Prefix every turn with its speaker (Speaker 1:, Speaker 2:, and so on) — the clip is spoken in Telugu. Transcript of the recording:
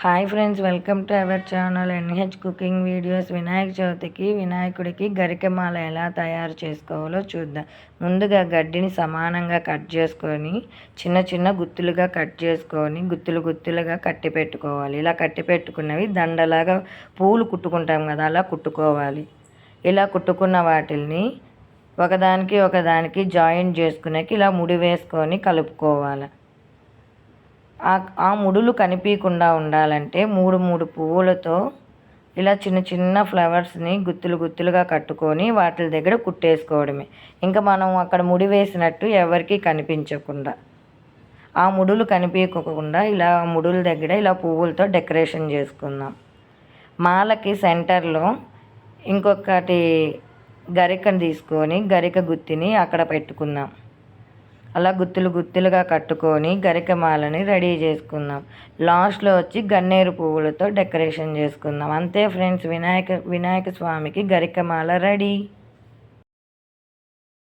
Speaker 1: Hi friends, welcome to our channel NH cooking videos. Vinayaka చవితికి వినాయకుడికి గరికమాల ఎలా తయారు చేసుకోవాలో చూద్దాం. ముందుగా గడ్డిని సమానంగా కట్ చేసుకొని చిన్న చిన్న గుత్తులుగా కట్ చేసుకొని గుత్తులుగా కట్టి పెట్టుకోవాలి. ఇలా కట్టి పెట్టుకున్నవి దండలాగా పూలు కుట్టుకుంటాం కదా, అలా కుట్టుకోవాలి. ఇలా కుట్టుకున్న వాటిల్ని ఒకదానికి జాయింట్ చేసుకునేకి ఇలా ముడి వేసుకొని కలుపుకోవాలి. ఆ ముడులు కనిపించకుండా ఉండాలంటే మూడు పువ్వులతో ఇలా చిన్న చిన్న ఫ్లవర్స్ని గుత్తులుగా కట్టుకొని వాటి దగ్గర కుట్టేసుకోవడమే. ఇంకా మనం అక్కడ ముడి వేసినట్టు ఎవరికి కనిపించకుండా, ఆ ముడులు కనిపించకుండా ఇలా ముడుల దగ్గర ఇలా పువ్వులతో డెకరేషన్ చేసుకుందాం. మాలకి సెంటర్లో ఇంకొకటి గరికను తీసుకొని గరిక గుత్తిని అక్కడ పెట్టుకుందాం. అలా గుత్తులుగా కట్టుకొని గరికమాలని రెడీ చేసుకుందాం. లాస్ట్లో వచ్చి గన్నేరు పువ్వులతో డెకరేషన్ చేసుకుందాం. అంతే ఫ్రెండ్స్, వినాయక స్వామికి గరికమాల రెడీ.